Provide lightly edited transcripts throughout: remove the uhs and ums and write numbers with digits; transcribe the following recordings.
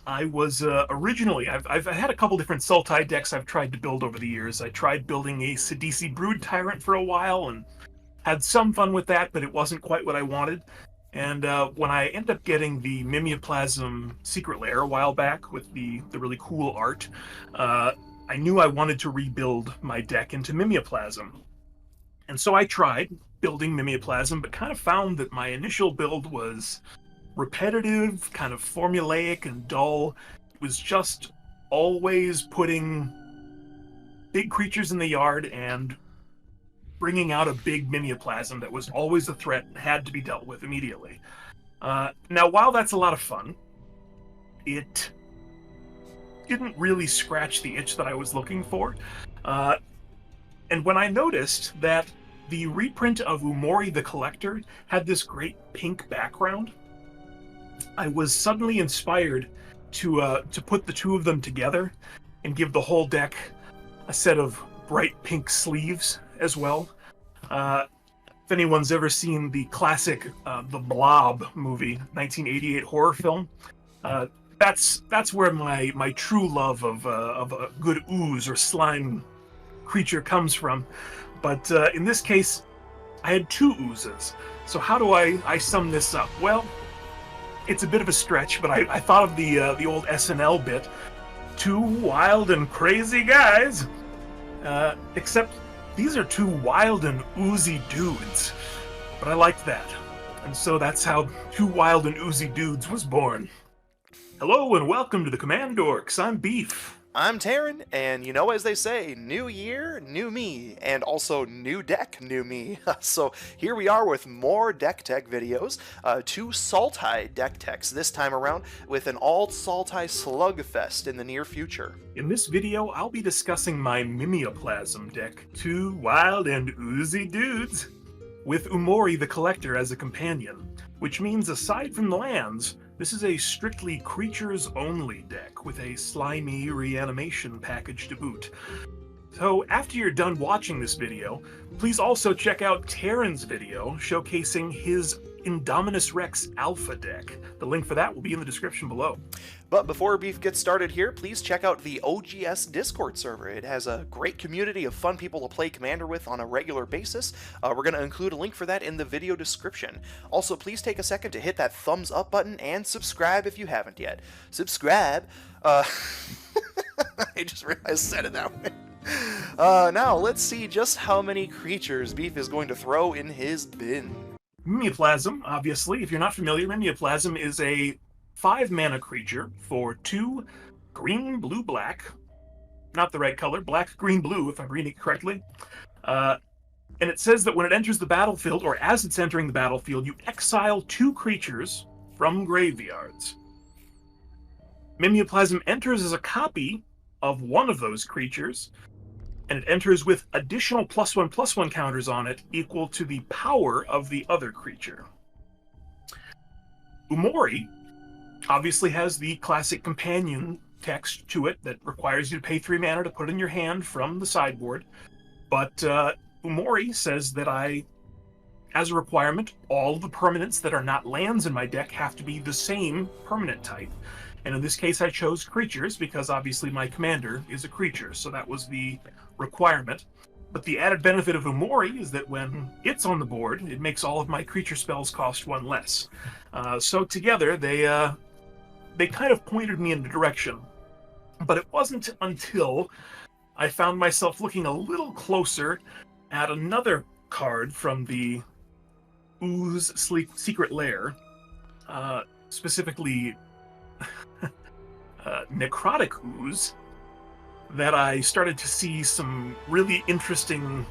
I was originally, I've had a couple different Sultai decks I've tried to build over the years. I tried building a Sidisi Brood Tyrant for a while and had some fun with that, but it wasn't quite what I wanted. And when I ended up getting the Mimeoplasm Secret Lair a while back with the really cool art, I knew I wanted to rebuild my deck into Mimeoplasm. And so I tried building Mimeoplasm, but kind of found that my initial build was repetitive, kind of formulaic and dull. It was just always putting big creatures in the yard and bringing out a big Mimeoplasm that was always a threat and had to be dealt with immediately. Now, while that's a lot of fun, it didn't really scratch the itch that I was looking for. And when I noticed that the reprint of Umori the Collector had this great pink background, I was suddenly inspired to put the two of them together and give the whole deck a set of bright pink sleeves as well. If anyone's ever seen the classic The Blob movie, 1988 horror film, that's where my true love of a good ooze or slime creature comes from. But in this case, I had two oozes. So how do I sum this up? Well, it's a bit of a stretch, but I thought of the old SNL bit, two wild and crazy guys, except these are two wild and oozy dudes. But I liked that, and so that's how Two Wild and Oozy Dudes was born. Hello and welcome to the CommanDorks. I'm Beef. I'm Taryn, and you know, as they say, new year, new me, and also new deck, new me. So here we are with more deck tech videos, two Sultai deck techs this time around, with an all-Sultai slugfest in the near future. In this video, I'll be discussing my Mimeoplasm deck, Two Wild and Oozy Dudes, with Umori the Collector as a companion, which means aside from the lands, this is a strictly creatures-only deck with a slimy reanimation package to boot. So after you're done watching this video, please also check out Taryn's video showcasing his Indominus Rex Alpha deck. The link for that will be in the description below. But before Beef gets started here, please check out the OGS Discord server. It has a great community of fun people to play Commander with on a regular basis. We're going to include a link for that in the video description. Also, please take a second to hit that thumbs up button and subscribe if you haven't yet. Subscribe. I just realized I said it that way. Now, let's see just how many creatures Beef is going to throw in his bin. Mimeoplasm, obviously, if you're not familiar, Mimeoplasm is a 5-mana creature for 2 green, blue, black. Not the right color, black, green, blue, if I'm reading it correctly. And it says that when it enters the battlefield, or as it's entering the battlefield, you exile 2 creatures from graveyards. Mimeoplasm enters as a copy of one of those creatures, and it enters with additional +1/+1 counters on it equal to the power of the other creature. Umori obviously has the classic companion text to it that requires you to pay 3 mana to put in your hand from the sideboard, but Umori says that as a requirement, all of the permanents that are not lands in my deck have to be the same permanent type. And in this case, I chose creatures because obviously my commander is a creature, so that was the requirement. But the added benefit of Umori is that when it's on the board, it makes all of my creature spells cost 1 less. So together, they kind of pointed me in the direction. But it wasn't until I found myself looking a little closer at another card from the Ooze Secret Lair, specifically Necrotic Ooze, that I started to see some really interesting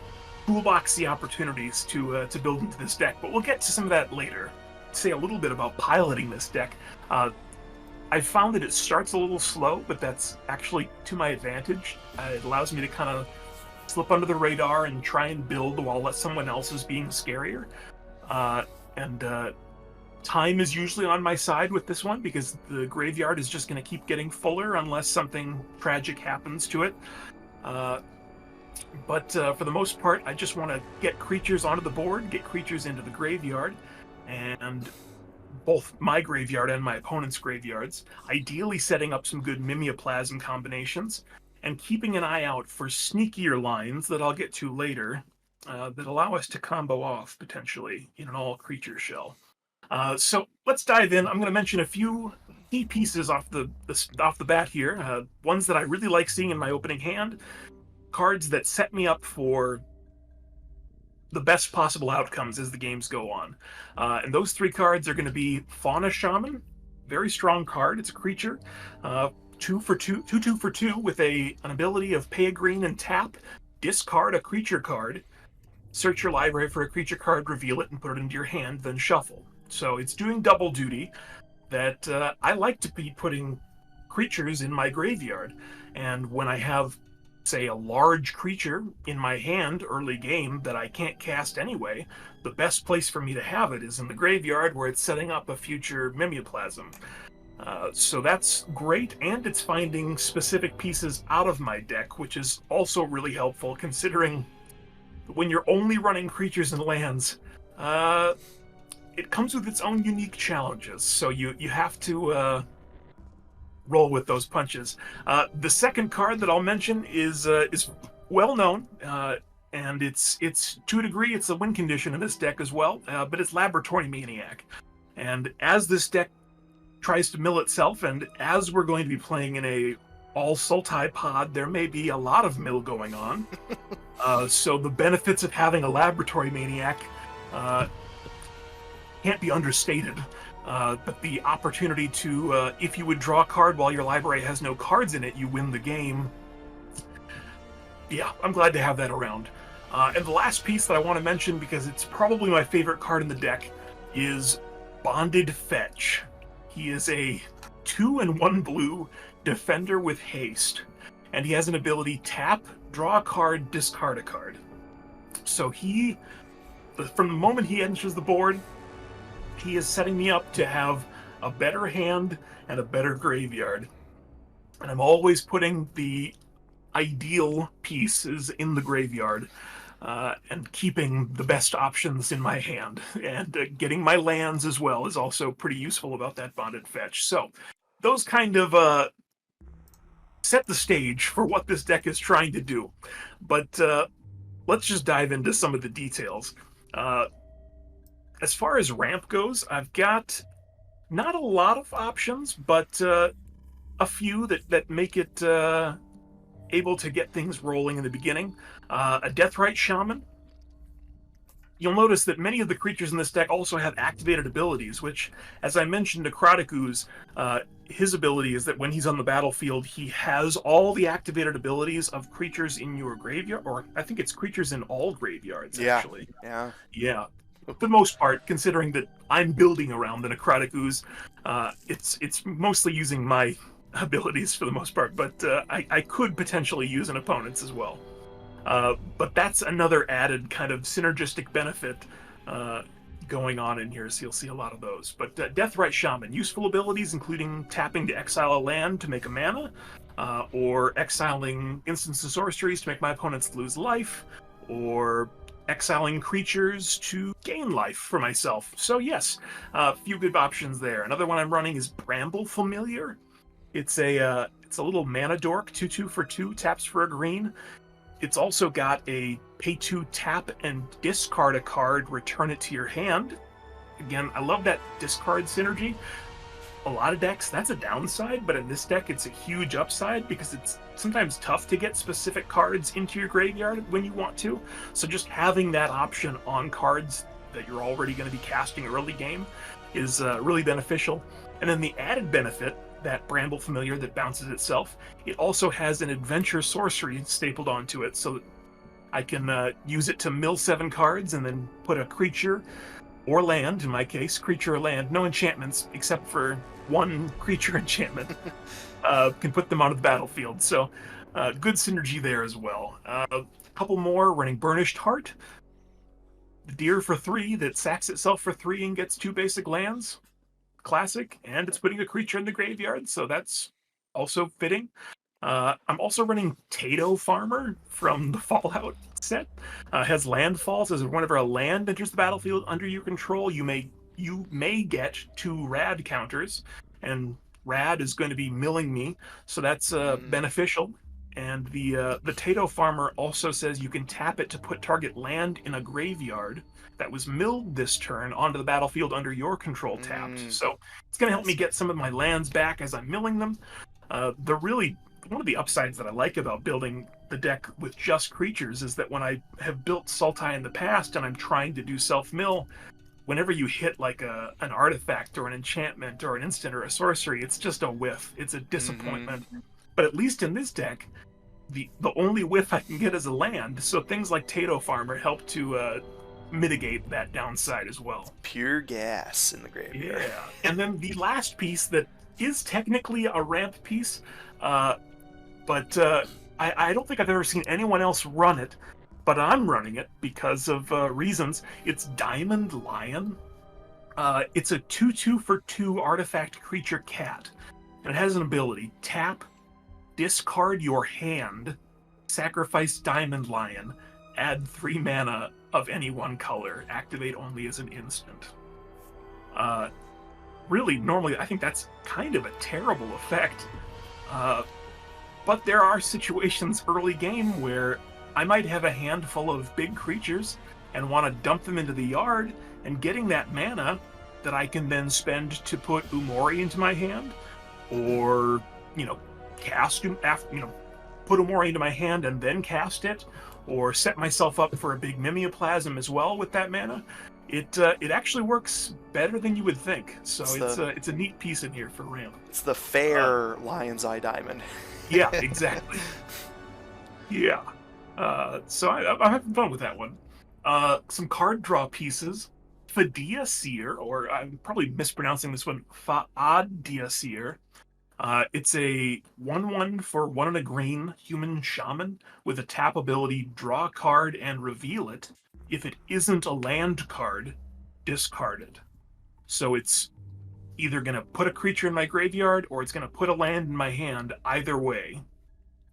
toolboxy opportunities to build into this deck. But we'll get to some of that later. Say a little bit about piloting this deck. I found that it starts a little slow, but that's actually to my advantage. It allows me to kind of slip under the radar and try and build while someone else is being scarier. Time is usually on my side with this one because the graveyard is just going to keep getting fuller unless something tragic happens to it. But for the most part, I just want to get creatures onto the board, get creatures into the graveyard, and both my graveyard and my opponent's graveyards, ideally setting up some good Mimeoplasm combinations, and keeping an eye out for sneakier lines that I'll get to later that allow us to combo off potentially in an all-creature shell. So let's dive in. I'm going to mention a few key pieces off the bat here. Ones that I really like seeing in my opening hand, cards that set me up for the best possible outcomes as the games go on. And those three cards are going to be Fauna Shaman, very strong card. It's a creature, 2 for 2 with an ability of pay a green and tap, discard a creature card, search your library for a creature card, reveal it, and put it into your hand, then shuffle. So it's doing double duty that I like to be putting creatures in my graveyard. And when I have, say, a large creature in my hand early game that I can't cast anyway, the best place for me to have it is in the graveyard where it's setting up a future Mimeoplasm. So that's great, and it's finding specific pieces out of my deck, which is also really helpful considering when you're only running creatures and lands, it comes with its own unique challenges. So you have to roll with those punches. The second card that I'll mention is well known, and it's to a degree it's a win condition in this deck as well. But it's Laboratory Maniac, and as this deck tries to mill itself, and as we're going to be playing in a all Sultai pod, there may be a lot of mill going on. So the benefits of having a Laboratory Maniac can't be understated. But the opportunity to, if you would draw a card while your library has no cards in it, you win the game. Yeah, I'm glad to have that around. And the last piece that I want to mention, because it's probably my favorite card in the deck, is Bonded Fetch. He is a 2 and 1 blue defender with haste, and he has an ability tap, draw a card, discard a card. So from the moment he enters the board, he is setting me up to have a better hand and a better graveyard. And I'm always putting the ideal pieces in the graveyard and keeping the best options in my hand. And getting my lands as well is also pretty useful about that Bonded Fetch. So those kind of set the stage for what this deck is trying to do. But let's just dive into some of the details. As far as ramp goes, I've got not a lot of options, but a few that make it able to get things rolling in the beginning. A Deathrite Shaman. You'll notice that many of the creatures in this deck also have activated abilities, which, as I mentioned, Necrotic Ooze, his ability is that when he's on the battlefield, he has all the activated abilities of creatures in your graveyard, or I think it's creatures in all graveyards, actually. Yeah. For the most part, considering that I'm building around the Necrotic Ooze, it's mostly using my abilities for the most part, but I could potentially use an opponent's as well. But that's another added kind of synergistic benefit going on in here, so you'll see a lot of those. But Deathrite Shaman, useful abilities including tapping to exile a land to make a mana, or exiling instants and sorceries to make my opponents lose life, or exiling creatures to gain life for myself. So yes, a few good options there. Another one I'm running is Bramble Familiar. It's a little mana dork, 2/2 for 2, taps for a green. It's also got a pay 2 tap and discard a card, return it to your hand. Again, I love that discard synergy. A lot of decks, that's a downside, but in this deck, it's a huge upside because it's sometimes tough to get specific cards into your graveyard when you want to. So just having that option on cards that you're already going to be casting early game is really beneficial. And then the added benefit, that Bramble Familiar that bounces itself, it also has an adventure sorcery stapled onto it, so that I can use it to mill 7 cards and then put a creature or land, in my case, creature or land, no enchantments except for one creature enchantment, can put them onto the battlefield. So good synergy there as well. A couple more, running Burnished Heart, the deer for 3 that sacks itself for 3 and gets 2 basic lands. Classic, and it's putting a creature in the graveyard, so that's also fitting. I'm also running Tato Farmer from the Fallout set. Has landfalls. As whenever a land enters the battlefield under your control, you may you may get 2 rad counters, and rad is going to be milling me, so that's beneficial. And the Tato Farmer also says you can tap it to put target land in a graveyard that was milled this turn onto the battlefield under your control tapped. So it's going to help me get some of my lands back as I'm milling them. One of the upsides that I like about building the deck with just creatures is that when I have built Sultai in the past and I'm trying to do self-mill, whenever you hit like an artifact or an enchantment or an instant or a sorcery, it's just a whiff. It's a disappointment. But at least in this deck, the only whiff I can get is a land, so things like Tato Farmer help to mitigate that downside as well. Pure gas in the graveyard. Yeah. And then the last piece that is technically a ramp piece, but I don't think I've ever seen anyone else run it, but I'm running it because of reasons. It's Diamond Lion. It's a 2/2 for 2 artifact creature cat. And it has an ability: tap, discard your hand, sacrifice Diamond Lion, add 3 mana of any one color, activate only as an instant. Really, normally, I think that's kind of a terrible effect. But there are situations early game where I might have a handful of big creatures and want to dump them into the yard, and getting that mana that I can then spend to put Umori into my hand, or, cast, put Umori into my hand and then cast it, or set myself up for a big Mimeoplasm as well with that mana. It actually works better than you would think. So it's a neat piece in here for ramp. It's the fair Lion's Eye Diamond. Yeah, exactly. Yeah. So I'm having fun with that one. Some card draw pieces. Fadia Seer, or I'm probably mispronouncing this one, Faadia Seer. It's a 1/1 for 1 and a green human shaman with a tap ability: draw a card and reveal it. If it isn't a land card, discard it. So it's either going to put a creature in my graveyard or it's going to put a land in my hand. Either way,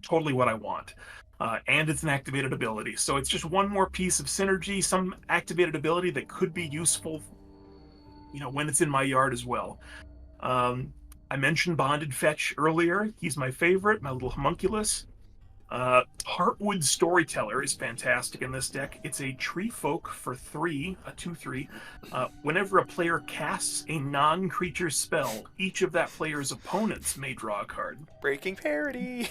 totally what I want. And it's an activated ability. So it's just one more piece of synergy, some activated ability that could be useful, when it's in my yard as well. I mentioned Bonded Fetch earlier. He's my favorite, my little homunculus. Heartwood Storyteller is fantastic in this deck. It's a tree folk for 3, a 2/3. Whenever a player casts a non-creature spell, each of that player's opponents may draw a card. Breaking parity!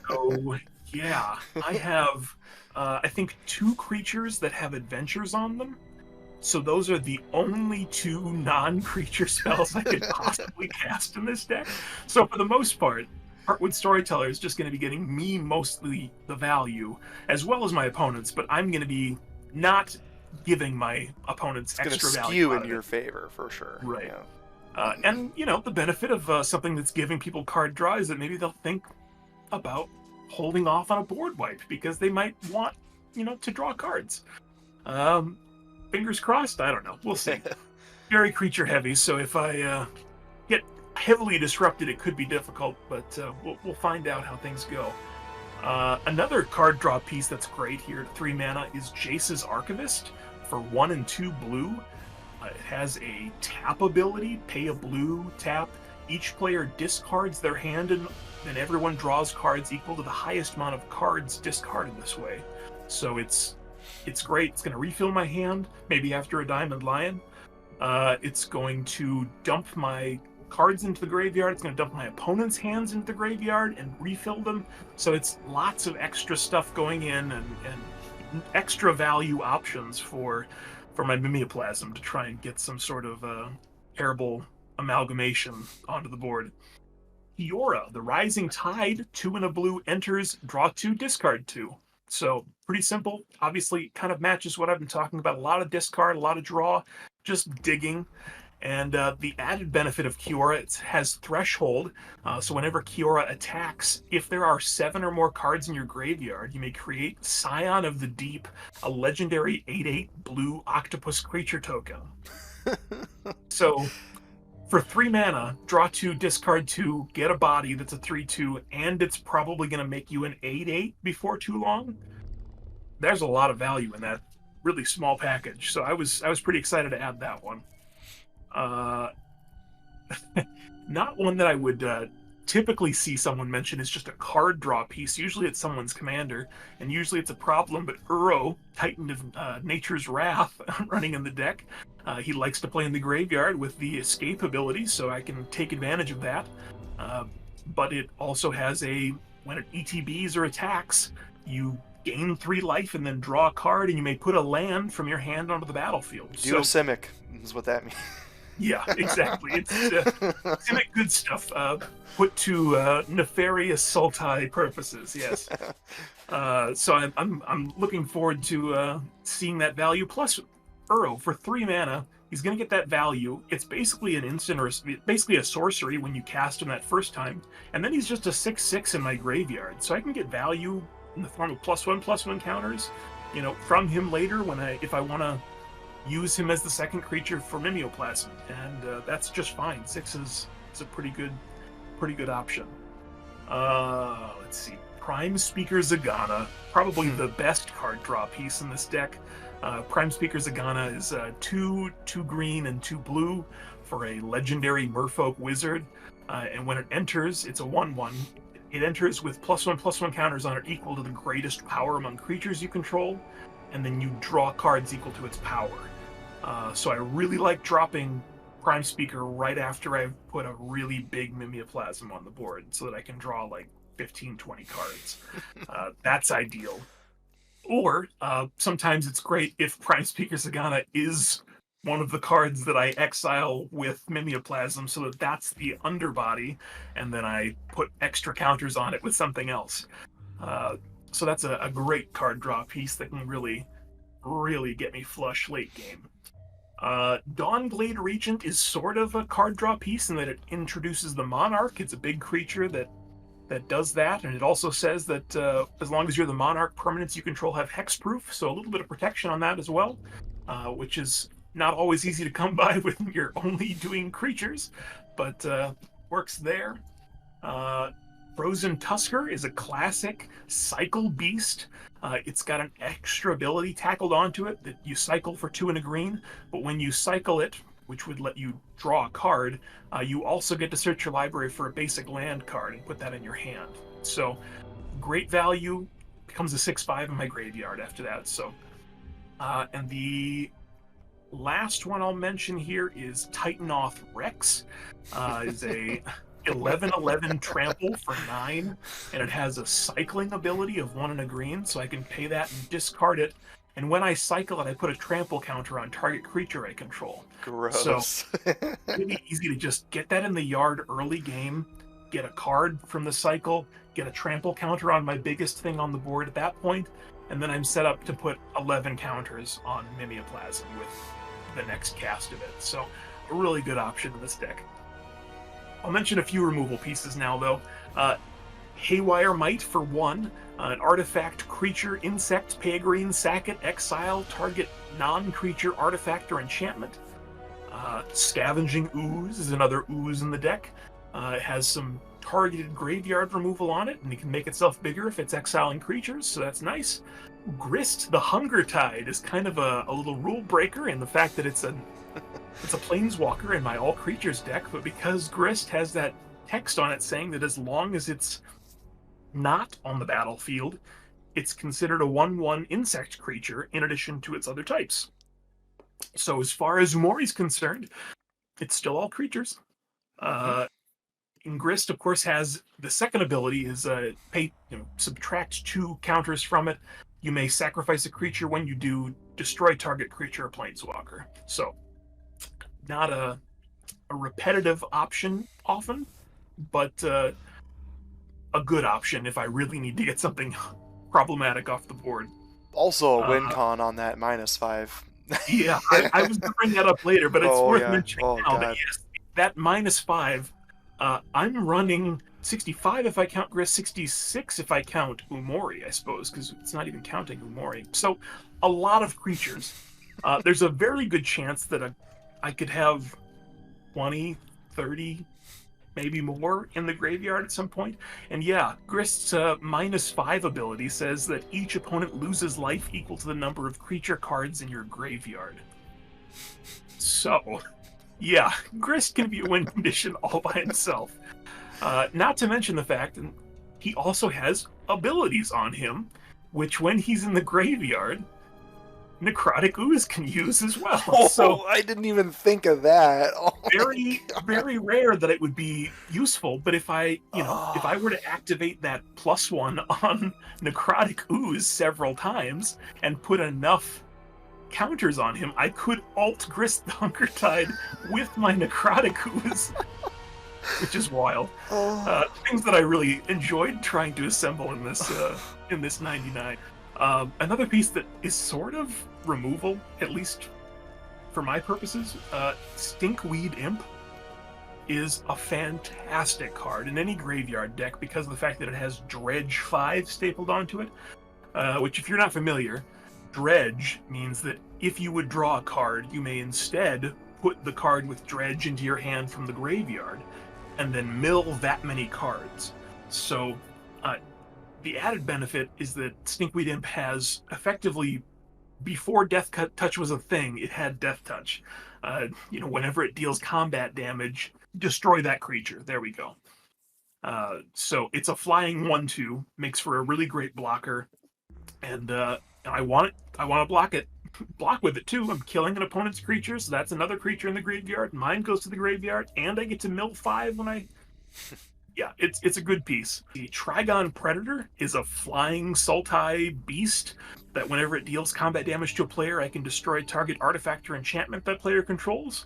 Oh, yeah. I have, I think, 2 creatures that have adventures on them. So those are the only 2 non-creature spells I could possibly cast in this deck. So for the most part, Heartwood Storyteller is just going to be getting me mostly the value, as well as my opponents, but I'm going to be not giving my opponents extra value. It's going to skew in your favor, for sure. Right. Yeah. And, the benefit of something that's giving people card draw is that maybe they'll think about holding off on a board wipe, because they might want, to draw cards. Fingers crossed, I don't know. We'll see. Very creature heavy, so if I get heavily disrupted, it could be difficult, but we'll find out how things go. Another card draw piece that's great here at 3 mana is Jace's Archivist for 1 and 2 blue. It has a tap ability: pay a blue, tap. Each player discards their hand, and then everyone draws cards equal to the highest amount of cards discarded this way. So it's great. It's going to refill my hand, maybe after a Diamond Lion. It's going to dump my cards into the graveyard. It's going to dump my opponent's hands into the graveyard and refill them. So it's lots of extra stuff going in, and extra value options for my Mimeoplasm to try and get some sort of terrible amalgamation onto the board. Kiora, the Rising Tide, 2 and a blue, enters, draw 2, discard 2. So pretty simple. Obviously, kind of matches what I've been talking about. A lot of discard, a lot of draw, just digging. And the added benefit of Kiora, it has Threshold. So whenever Kiora attacks, if there are 7 or more cards in your graveyard, you may create Scion of the Deep, a legendary 8/8 blue octopus creature token. So for 3 mana, draw 2, discard 2, get a body that's a 3/2, and it's probably going to make you an 8/8 before too long. There's a lot of value in that really small package, so I was pretty excited to add that one. Uh, Not one that I would typically see someone mention is just a card draw piece. Usually it's someone's commander, and usually it's a problem, but Uro, Titan of Nature's Wrath, running in the deck. He likes to play in the graveyard with the escape ability, so I can take advantage of that. But it also has when it ETBs or attacks, you gain 3 life and then draw a card, and you may put a land from your hand onto the battlefield. Duosimic is what that means. Yeah, exactly. It's Simic good stuff, put to nefarious Sultai purposes. Yes. So I'm looking forward to seeing that value. Plus, Uro for 3 mana, he's going to get that value. It's basically an instant, or basically a sorcery when you cast him that first time, and then he's just a 6/6 in my graveyard. So I can get value in the form of +1/+1 counters, from him later if I want to use him as the second creature for Mimeoplasm, and that's just fine. 6 is a pretty good option. Let's see, Prime Speaker Zagana, probably the best card draw piece in this deck. Prime Speaker Zagana is 2 green and 2 blue for a legendary Merfolk wizard, and when it enters, it's a 1/1. It enters with +1/+1 counters on it equal to the greatest power among creatures you control, and then you draw cards equal to its power. So I really like dropping Prime Speaker right after I've put a really big Mimeoplasm on the board so that I can draw like 15-20 cards. That's ideal. Or sometimes it's great if Prime Speaker Zagana is one of the cards that I exile with Mimeoplasm, so that's the underbody, and then I put extra counters on it with something else. So that's a great card draw piece that can really get me flush late game. Dawnglade Regent is sort of a card draw piece in that it introduces the Monarch. It's a big creature that does that, and it also says that as long as you're the Monarch, permanents you control have hexproof, so a little bit of protection on that as well, which is not always easy to come by when you're only doing creatures, but works there. Frozen Tusker is a classic cycle beast. It's got an extra ability tackled onto it that you cycle for 2 and a green, but when you cycle it, which would let you draw a card, you also get to search your library for a basic land card and put that in your hand. So great value, becomes a 6/5 in my graveyard after that. So, and the last one I'll mention here is Titanoth Rex. Is a 11/11 trample for 9, and it has a cycling ability of 1 and a green, so I can pay that and discard it. And when I cycle it, I put a trample counter on target creature I control. Gross. So really easy to just get that in the yard early game, get a card from the cycle, get a trample counter on my biggest thing on the board at that point, and then I'm set up to put 11 counters on Mimeoplasm with the next cast of it. So a really good option in this deck. I'll mention a few removal pieces now, though. Haywire Might for 1, an artifact, creature, insect, pay a green, sack it, exile, target non-creature artifact or enchantment. Scavenging Ooze is another ooze in the deck. It has some targeted graveyard removal on it, and it can make itself bigger if it's exiling creatures, so that's nice. Grist, the Hunger Tide, is kind of a little rule breaker in the fact that it's a planeswalker in my all creatures deck, but because Grist has that text on it saying that as long as it's not on the battlefield, it's considered a 1/1 insect creature in addition to its other types. So as far as Umori's concerned, it's still all creatures. And Grist, of course, has the second ability is subtract 2 counters from it. You may sacrifice a creature. When you do, destroy target creature or planeswalker. So not a repetitive option often, but a good option if I really need to get something problematic off the board. Also a win con on that -5. Yeah, I was going to bring that up later, but it's worth mentioning now that yes, that -5, I'm running 65 if I count Grist, 66 if I count Umori, I suppose, because it's not even counting Umori. So a lot of creatures. There's a very good chance that I could have 20, 30, maybe more in the graveyard at some point. And yeah, Grist's -5 ability says that each opponent loses life equal to the number of creature cards in your graveyard. So Yeah, Grist can be a win condition all by himself. Not to mention the fact that he also has abilities on him, which when he's in the graveyard, Necrotic Ooze can use as well. So Oh, I didn't even think of that. Oh very, my God. very rare that it would be useful. But if I, if I Oh. were to activate that +1 on Necrotic Ooze several times and put enough counters on him, I could alt Grist the Hunker Tide with my Necrotic Ooze, which is wild. Oh. Things that I really enjoyed trying to assemble in this 99. Another piece that is sort of removal, at least for my purposes, Stinkweed Imp is a fantastic card in any graveyard deck because of the fact that it has Dredge 5 stapled onto it, which, if you're not familiar, Dredge means that if you would draw a card, you may instead put the card with Dredge into your hand from the graveyard and then mill that many cards. So the added benefit is that Stinkweed Imp has effectively, before Death Touch was a thing, it had Death Touch. Whenever it deals combat damage, destroy that creature. There we go. So it's a flying 1/2, makes for a really great blocker, and I want to block it. Block with it too. I'm killing an opponent's creature, so that's another creature in the graveyard. Mine goes to the graveyard, and I get to mill 5 when I. Yeah, it's a good piece. The Trigon Predator is a flying Sultai beast that whenever it deals combat damage to a player, I can destroy target artifact or enchantment that player controls.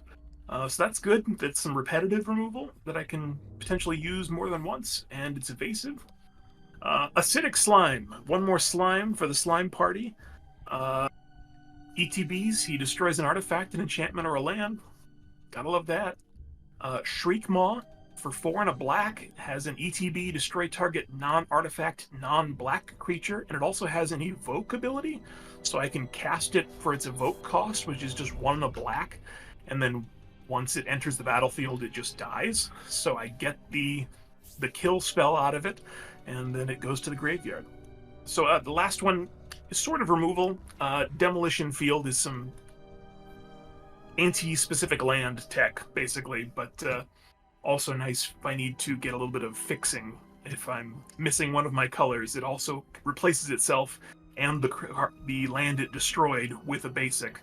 So that's good. That's some repetitive removal that I can potentially use more than once, and it's evasive. Acidic Slime. One more slime for the slime party. ETBs. He destroys an artifact, an enchantment, or a land. Gotta love that. Shriek Maw. For 4 and a black, has an ETB, destroy target non-artifact, non-black creature, and it also has an evoke ability, so I can cast it for its evoke cost, which is just 1 and a black, and then once it enters the battlefield, it just dies. So I get the kill spell out of it, and then it goes to the graveyard. So the last one is sort of removal. Demolition Field is some anti-specific land tech, basically, but also nice if I need to get a little bit of fixing. If I'm missing one of my colors, it also replaces itself and the land it destroyed with a basic.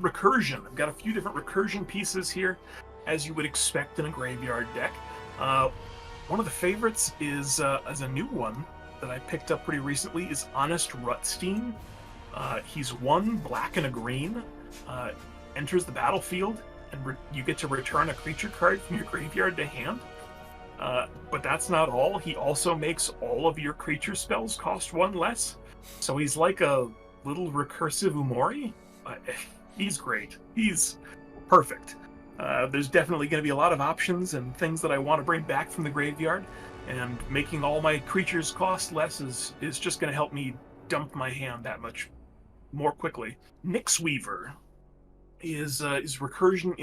Recursion. I've got a few different recursion pieces here, as you would expect in a graveyard deck. One of the favorites is, as a new one that I picked up pretty recently, is Honest Rutstein. He's 1 black and a green, enters the battlefield, and you get to return a creature card from your graveyard to hand. But that's not all. He also makes all of your creature spells cost 1 less. So he's like a little recursive Umori. He's great. He's perfect. There's definitely going to be a lot of options and things that I want to bring back from the graveyard, and making all my creatures cost less is just going to help me dump my hand that much more quickly. Nyxweaver is recursion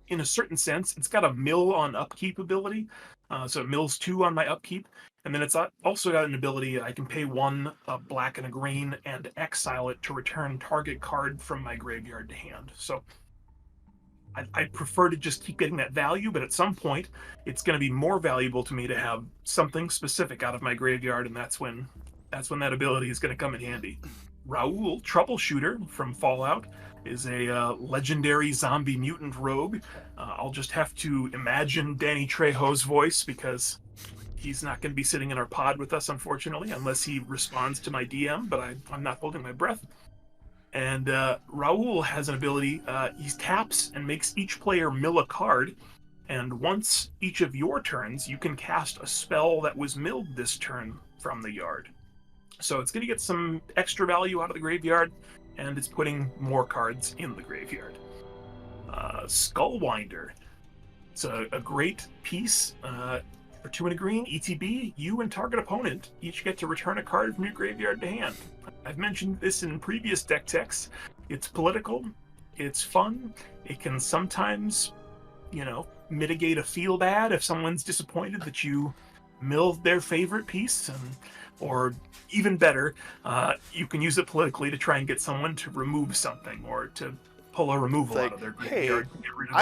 in a certain sense. It's got a mill on upkeep ability, so it mills 2 on my upkeep, and then it's also got an ability I can pay 1 a black and a green and exile it to return target card from my graveyard to hand. So I prefer to just keep getting that value, but at some point it's going to be more valuable to me to have something specific out of my graveyard, and that's when that ability is going to come in handy. Raoul, Troubleshooter from Fallout, is a legendary zombie mutant rogue. I'll just have to imagine Danny Trejo's voice, because he's not going to be sitting in our pod with us, unfortunately, unless he responds to my DM, but I'm not holding my breath. And Raoul has an ability. He taps and makes each player mill a card, and once each of your turns, you can cast a spell that was milled this turn from the yard. So it's going to get some extra value out of the graveyard, and it's putting more cards in the graveyard. Skullwinder. It's a great piece. For 2 and a green, ETB, you and target opponent each get to return a card from your graveyard to hand. I've mentioned this in previous deck techs. It's political, it's fun, it can sometimes, mitigate a feel bad if someone's disappointed that you milled their favorite piece, or even better, you can use it politically to try and get someone to remove something, or to pull a removal Like, out of their hey, graveyard. To get rid of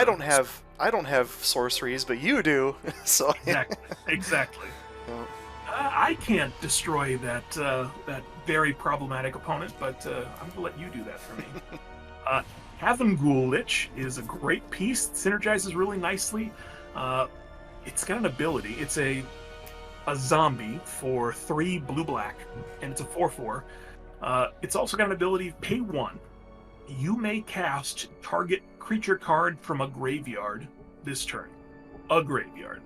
I don't have sorceries, but you do. So exactly. Yeah. I can't destroy that that very problematic opponent, but I'm gonna let you do that for me. Havengul Lich is a great piece. It synergizes really nicely. It's got an ability. It's a zombie for 3 blue-black, and it's a 4/4. It's also got an ability, pay 1. You may cast target creature card from a graveyard this turn. A graveyard.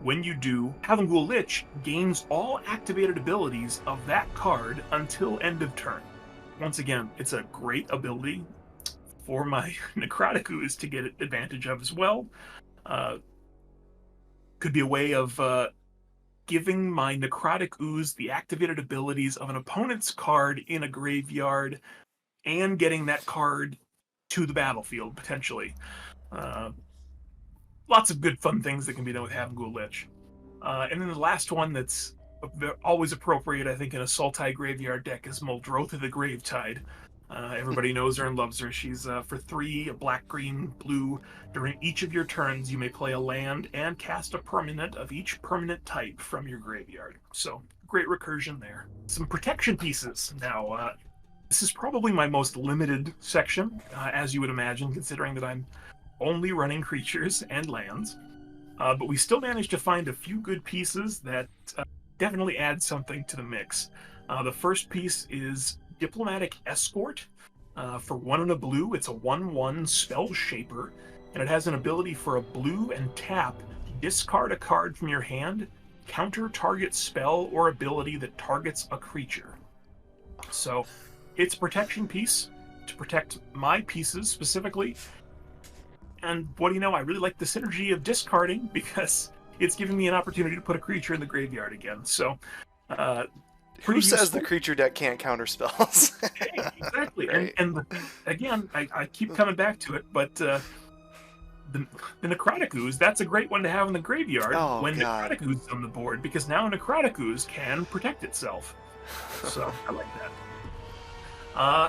When you do, Havengul Lich gains all activated abilities of that card until end of turn. Once again, it's a great ability for my Necrotic Ooze to get advantage of as well. Could be a way of giving my Necrotic Ooze the activated abilities of an opponent's card in a graveyard and getting that card to the battlefield, potentially. Lots of good fun things that can be done with Havengul Lich. And then the last one that's always appropriate, I think, in a Sultai graveyard deck is Muldrotha the Gravetide. Everybody knows her and loves her. She's for 3, a black, green, blue. During each of your turns, you may play a land and cast a permanent of each permanent type from your graveyard. So, great recursion there. Some protection pieces. Now, this is probably my most limited section, as you would imagine, considering that I'm only running creatures and lands. But we still managed to find a few good pieces that definitely add something to the mix. The first piece is Diplomatic Escort. For 1 and a blue, it's a 1/1 Spell Shaper, and it has an ability for a blue and tap, discard a card from your hand, counter target spell or ability that targets a creature. So, it's a protection piece to protect my pieces specifically. And what do you know, I really like the synergy of discarding because it's giving me an opportunity to put a creature in the graveyard again. So, who says the creature deck can't counter spells? Exactly. Right. And again, I keep coming back to it, but the Necrotic Ooze, that's a great one to have in the graveyard when God. Necrotic Ooze is on the board, because now Necrotic Ooze can protect itself. So, I like that.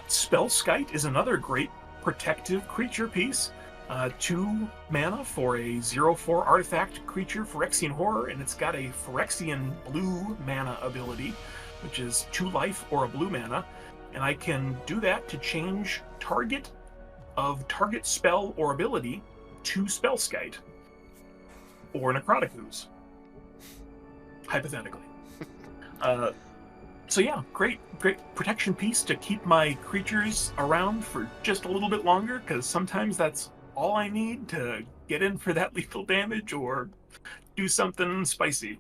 Spellskite is another great protective creature piece. 2 mana for a 0/4 artifact creature, Phyrexian Horror, and it's got a Phyrexian blue mana ability, which is 2 life or a blue mana, and I can do that to change target spell or ability to Spellskite or Necrotic Ooze, hypothetically. So yeah, great protection piece to keep my creatures around for just a little bit longer, because sometimes that's all I need to get in for that lethal damage or do something spicy.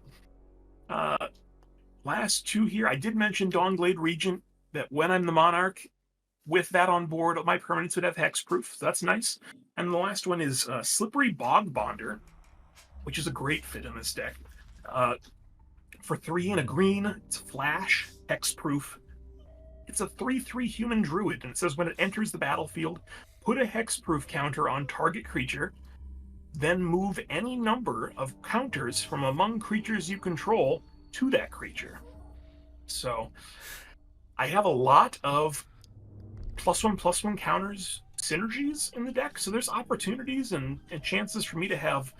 Last 2 here, I did mention Dawnglade Regent, that when I'm the Monarch, with that on board, my permanents would have hexproof, so that's nice. And the last one is Slippery Bog Bonder, which is a great fit in this deck. For 3 and a green, it's flash, hexproof. It's a 3/3 human druid, and it says when it enters the battlefield, put a hexproof counter on target creature, then move any number of counters from among creatures you control to that creature. So, I have a lot of +1/+1 counters synergies in the deck, so there's opportunities and chances for me to have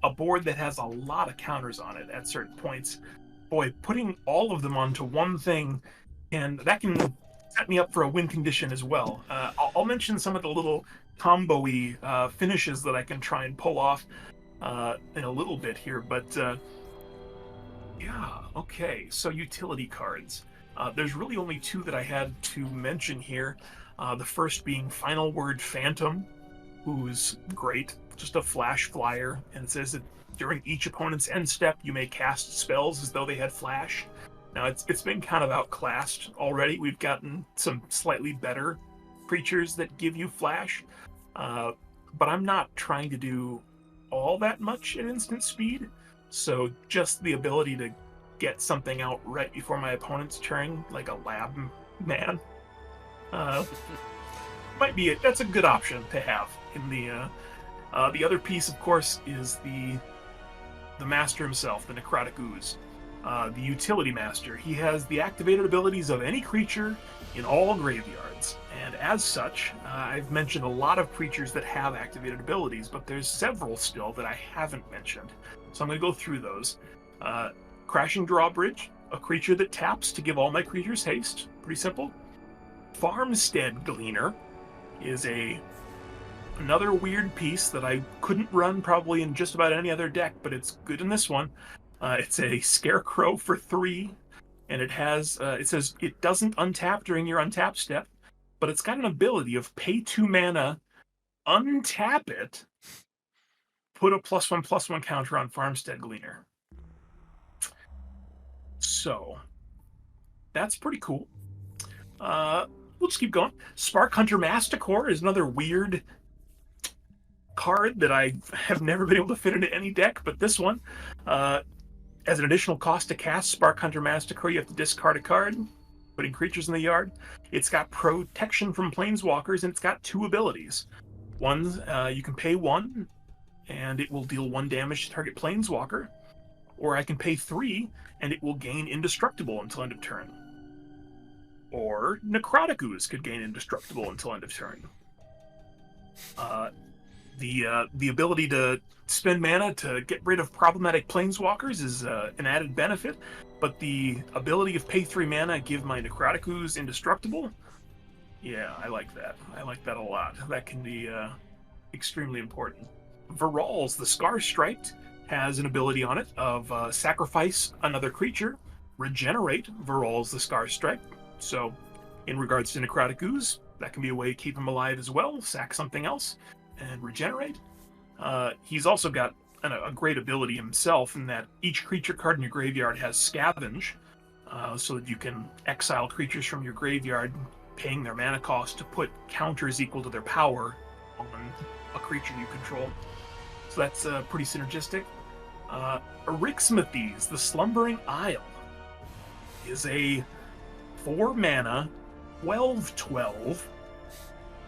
a board that has a lot of counters on it at certain points. Boy, putting all of them onto one thing, and that can set me up for a win condition as well. I'll mention some of the little combo-y finishes that I can try and pull off in a little bit here, but yeah, okay, so utility cards. There's really only 2 that I had to mention here. The first being Final Word Phantom, who's great, just a flash flyer, and it says that during each opponent's end step, you may cast spells as though they had flash. Now, it's been kind of outclassed already. We've gotten some slightly better creatures that give you flash, but I'm not trying to do all that much at instant speed, so just the ability to get something out right before my opponent's turn, like a lab man, might be that's a good option to have in the other piece, of course, is the master himself, the Necrotic Ooze. The Utility Master. He has the activated abilities of any creature in all graveyards, and as such, I've mentioned a lot of creatures that have activated abilities, but there's several still that I haven't mentioned, so I'm going to go through those. Crashing Drawbridge, a creature that taps to give all my creatures haste. Pretty simple. Farmstead Gleaner is another weird piece that I couldn't run probably in just about any other deck, but it's good in this one. It's a Scarecrow for 3, and it says it doesn't untap during your untap step, but it's got an ability of pay 2 mana, untap it, put a +1/+1 counter on Farmstead Gleaner. So that's pretty cool. We'll just keep going. Spark Hunter Masticore is another weird card that I have never been able to fit into any deck, but this one, as an additional cost to cast Spark Hunter Masticore, you have to discard a card, putting creatures in the yard. It's got protection from planeswalkers, and it's got 2 abilities. One, you can pay 1, and it will deal 1 damage to target planeswalker, or I can pay 3, and it will gain indestructible until end of turn. Or Necrotic Ooze could gain indestructible until end of turn. The ability to spend mana to get rid of problematic planeswalkers is an added benefit, but the ability of pay 3 mana, give my Necrotic Ooze indestructible, yeah, I like that. I like that a lot. That can be extremely important. Viral's the Scar Striped has an ability on it of sacrifice another creature, regenerate Viral's the Scar Striped. So, in regards to Necrotic Ooze, that can be a way to keep him alive as well, sack something else, and regenerate. He's also got a great ability himself in that each creature card in your graveyard has Scavenge, so that you can exile creatures from your graveyard, paying their mana cost to put counters equal to their power on a creature you control. So that's pretty synergistic. Erixmathes, the Slumbering Isle, is a 4 mana, 12/12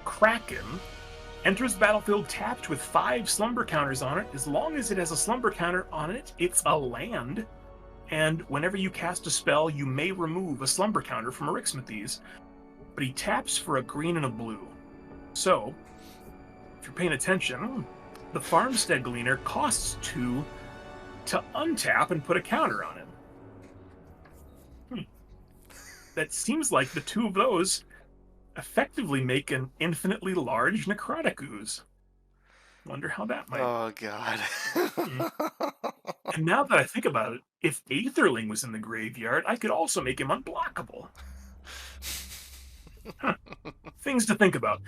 Kraken. Enters battlefield tapped with 5 slumber counters on it. As long as it has a slumber counter on it, it's a land. And whenever you cast a spell, you may remove a slumber counter from Erixmathes. But he taps for a green and a blue. So, if you're paying attention, the Farmstead Gleaner costs 2 to untap and put a counter on it. That seems like the 2 of those effectively make an infinitely large Necrotic Ooze. Wonder how that might... Oh, God. And now that I think about it, if Aetherling was in the graveyard, I could also make him unblockable. Things to think about.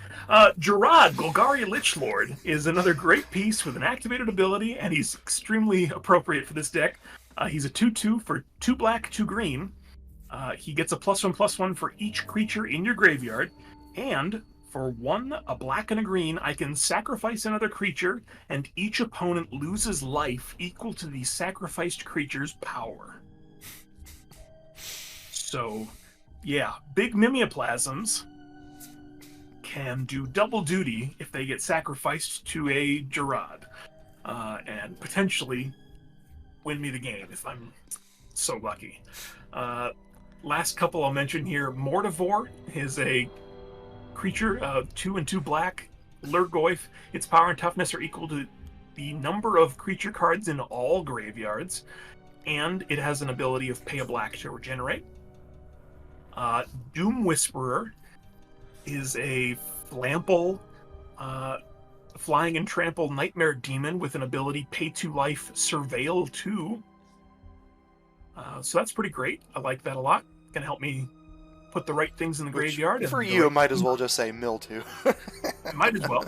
Gerard, Golgari Lichlord, is another great piece with an activated ability, and he's extremely appropriate for this deck. He's a 2/2 for 2 black, 2 green. He gets a +1/+1 for each creature in your graveyard, and for 1, a black and a green, I can sacrifice another creature, and each opponent loses life equal to the sacrificed creature's power. So, yeah, big Mimeoplasms can do double duty if they get sacrificed to a Gerard, and potentially win me the game if I'm so lucky. Last couple I'll mention here, Mortivore is a creature, 2 and 2 black, Lurgoyf. Its power and toughness are equal to the number of creature cards in all graveyards, and it has an ability of pay a black to regenerate. Doom Whisperer is a Flample, flying and trample nightmare demon with an ability pay 2 life, surveil 2. So that's pretty great. I like that a lot. Can help me put the right things in the graveyard. For you, it might as well just say Mildew. Might as well.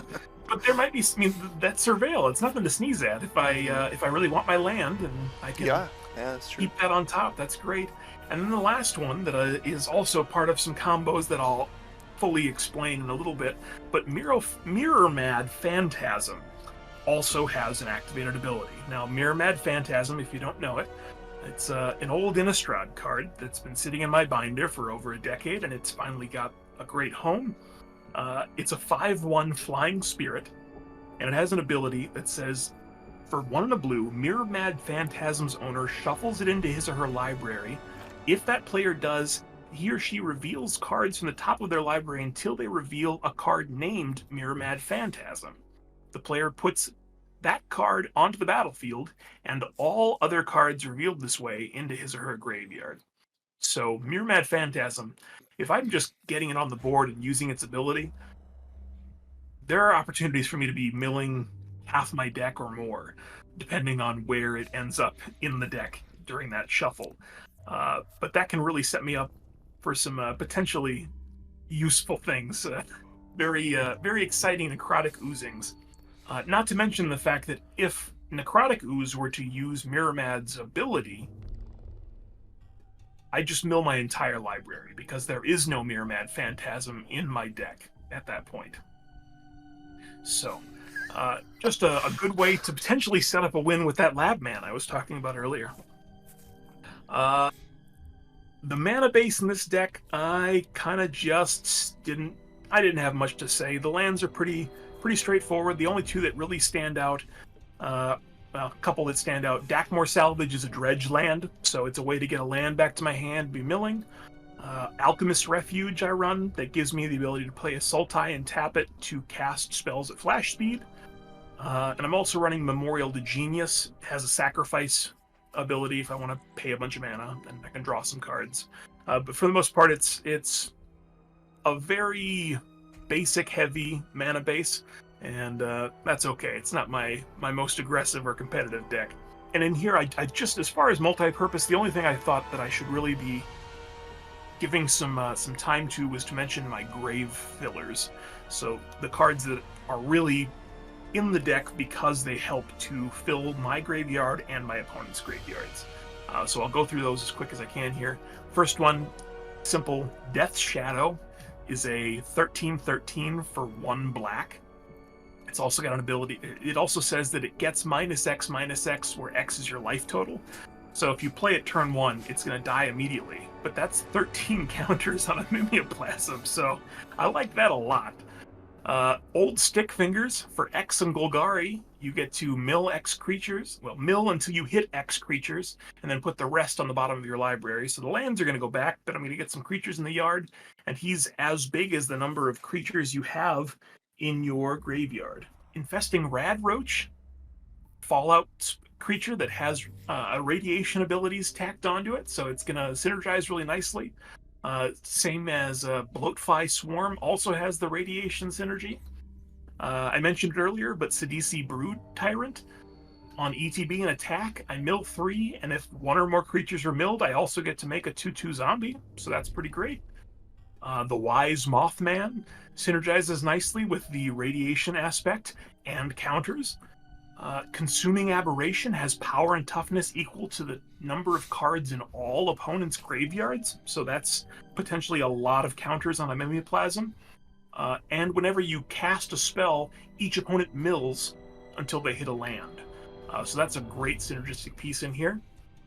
But there might be, I mean, that surveil, it's nothing to sneeze at. If I really want my land, and I can that's true. keep that on top, that's great. And then the last one that is also part of some combos that I'll fully explain in a little bit, but Mirror Mad Phantasm also has an activated ability. Now, Mirror Mad Phantasm, if you don't know it, it's an old Innistrad card that's been sitting in my binder for over a decade, and it's finally got a great home. It's a 5/1 Flying Spirit, and it has an ability that says For 1 and a blue, Mirror Mad Phantasm's owner shuffles it into his or her library. If that player does, he or she reveals cards from the top of their library until they reveal a card named Mirror Mad Phantasm. The player puts that card onto the battlefield, and all other cards revealed this way into his or her graveyard. So, Mirror Mad Phantasm, if I'm just getting it on the board and using its ability, there are opportunities for me to be milling half my deck or more, depending on where it ends up in the deck during that shuffle. But that can really set me up for some potentially useful things. Very exciting Necrotic Oozings. Not to mention the fact that if Necrotic Ooze were to use Mirror Mad's ability, I just mill my entire library because there is no Mirror Mad Phantasm in my deck at that point. So, just a good way to potentially set up a win with that lab man I was talking about earlier. The mana base in this deck, I kind of just didn't have much to say. The lands are pretty straightforward. The only two that really stand out, well, a couple that stand out. Dakmor Salvage is a dredge land, so it's a way to get a land back to my hand, be milling. Alchemist Refuge I run, that gives me the ability to play a Sultai and tap it to cast spells at flash speed. And I'm also running Memorial to Genius. It has a sacrifice ability if I want to pay a bunch of mana, and I can draw some cards. But for the most part, it's a very basic, heavy mana base, and that's okay. It's not my most aggressive or competitive deck. And in here, I just, as far as multi-purpose, the only thing I thought that I should really be giving some time to was to mention my grave fillers. So the cards that are really in the deck because they help to fill my graveyard and my opponent's graveyards. So I'll go through those as quick as I can here. First one, simple. Death's Shadow is a 13/13 for 1 black. It's also got an ability. It also says that it gets -X/-X, where X is your life total. So if you play it turn 1, it's going to die immediately. But that's 13 counters on a Mimeoplasm, so I like that a lot. Old Stick Fingers for X and Golgari. You get to mill X creatures. Well, mill until you hit X creatures, and then put the rest on the bottom of your library. So the lands are going to go back, but I'm going to get some creatures in the yard, and he's as big as the number of creatures you have in your graveyard. Infesting Radroach, Fallout creature that has radiation abilities tacked onto it, so it's going to synergize really nicely. Same as Bloatfly Swarm also has the radiation synergy. I mentioned it earlier, but Sidisi Brood Tyrant. On ETB and attack, I mill 3, and if 1 or more creatures are milled, I also get to make a 2/2 zombie, so that's pretty great. The Wise Mothman synergizes nicely with the radiation aspect and counters. Consuming Aberration has power and toughness equal to the number of cards in all opponents' graveyards, so that's potentially a lot of counters on a Mimeoplasm. And whenever you cast a spell, each opponent mills until they hit a land. So that's a great synergistic piece in here.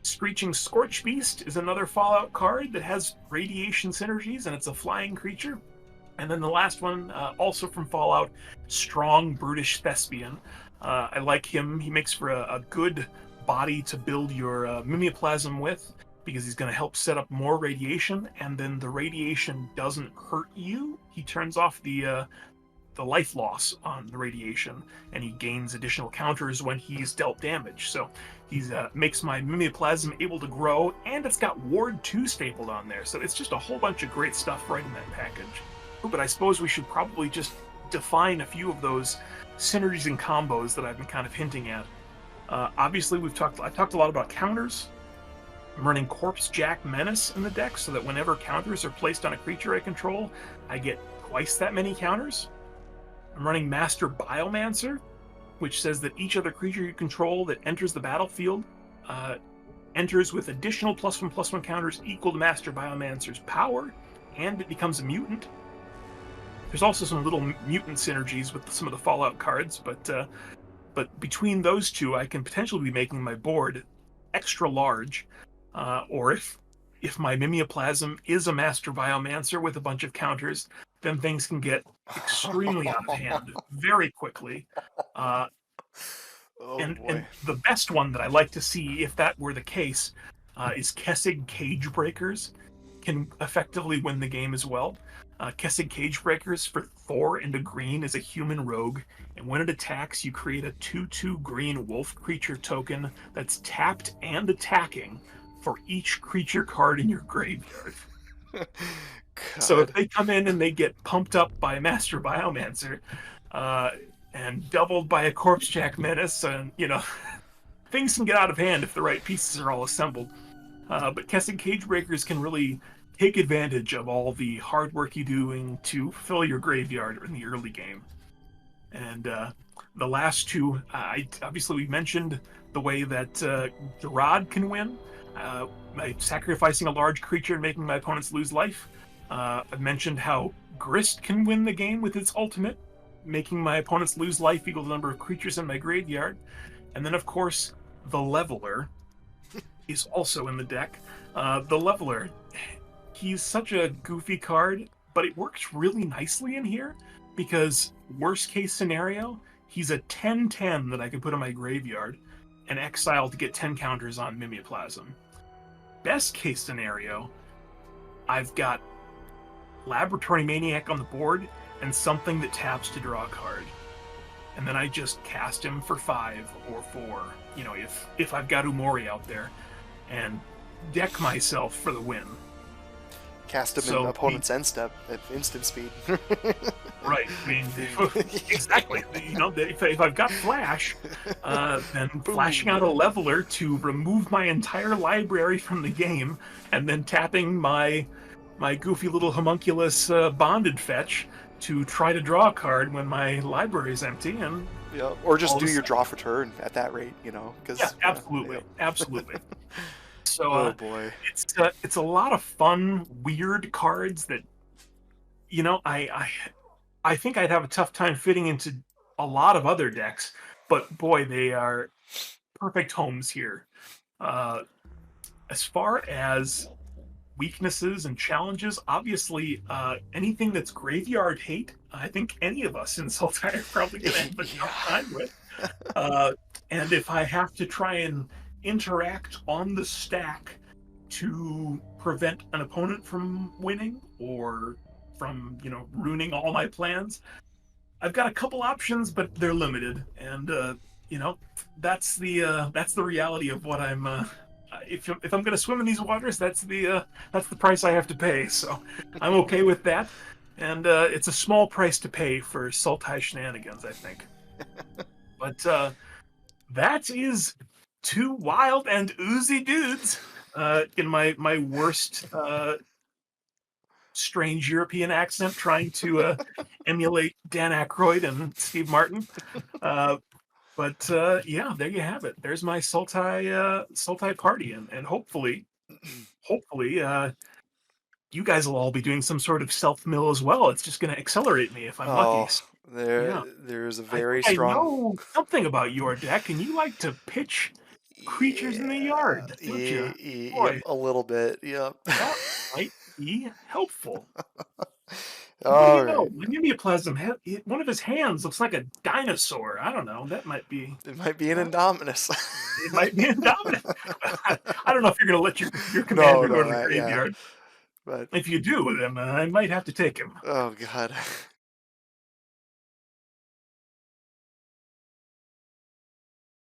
Screeching Scorch Beast is another Fallout card that has radiation synergies, and it's a flying creature. And then the last one, also from Fallout, Strong Brutish Thespian. I like him. He makes for a good body to build your Mimeoplasm with, because he's going to help set up more radiation, and then the radiation doesn't hurt you. He turns off the life loss on the radiation, and he gains additional counters when he's dealt damage. So he's makes my Mimeoplasm able to grow, and it's got Ward 2 stapled on there. So it's just a whole bunch of great stuff right in that package. But I suppose we should probably just define a few of those synergies and combos that I've been kind of hinting at. Obviously, I talked a lot about counters. I'm running Corpse Jack Menace in the deck so that whenever counters are placed on a creature I control, I get twice that many counters. I'm running Master Biomancer, which says that each other creature you control that enters the battlefield enters with additional +1/+1 counters equal to Master Biomancer's power, and it becomes a mutant. There's also some little mutant synergies with some of the Fallout cards, but between those two, I can potentially be making my board extra large. Or if my Mimeoplasm is a Master Biomancer with a bunch of counters, then things can get extremely out of hand very quickly. Oh And boy. the best one that I like to see, if that were the case, is Kessig Cage Breakers can effectively win the game as well. Kessig Cage Breakers for Thor and a green is a human rogue, and when it attacks, you create a 2/2 green wolf creature token that's tapped and attacking for each creature card in your graveyard. So if God. they come in and they get pumped up by Master Biomancer, uh, and doubled by a Corpse Jack Menace, and things can get out of hand if the right pieces are all assembled. But Kessing Cage Breakers can really take advantage of all the hard work you're doing to fill your graveyard in the early game. And the last two, obviously we mentioned the way that Gerard can win by sacrificing a large creature and making my opponents lose life. I've mentioned how Grist can win the game with its ultimate, making my opponents lose life equal to the number of creatures in my graveyard. And then, of course, the Leveler is also in the deck. The Leveler, he's such a goofy card, but it works really nicely in here because, worst case scenario, he's a 10/10 that I can put in my graveyard and exile to get 10 counters on Mimeoplasm. Best case scenario, I've got Laboratory Maniac on the board and something that taps to draw a card. And then I just cast him for 5 or 4, if I've got Umori out there, and deck myself for the win. Cast him in opponent's end step at instant speed. Right. I mean, exactly. If I've got Flash, then flashing out a Leveler to remove my entire library from the game, and then tapping my goofy little homunculus bonded fetch to try to draw a card when my library is empty, and or just do your draw for turn at that rate, because absolutely. So oh boy, it's a lot of fun, weird cards that I think I'd have a tough time fitting into a lot of other decks, but boy, they are perfect homes here. As far as weaknesses and challenges, obviously, anything that's graveyard hate, I think any of us in Sultai are probably going to have a tough time with. And if I have to try and interact on the stack to prevent an opponent from winning or from ruining all my plans, I've got a couple options, but they're limited, and that's the reality of what I'm. If I'm going to swim in these waters, that's the price I have to pay. So I'm okay with that, and it's a small price to pay for Sultai shenanigans, I think. But that is two wild and oozy dudes in my worst strange European accent, trying to emulate Dan Aykroyd and Steve Martin. But there you have it. There's my Sultai party, and hopefully, you guys will all be doing some sort of self mill as well. It's just going to accelerate me if I'm lucky. So, there's a very I strong. I know something about your deck, and you like to pitch creatures in the yard, don't you? Boy, Yep, a little bit. Yep. that might be helpful. What do All you know? right. Mimeoplasm, one of his hands looks like a dinosaur. I don't know. That might be. It might be an Indominus. It might be Indominus. I don't know if you're going to let your commander go to the graveyard. But if you do, then I might have to take him. oh god.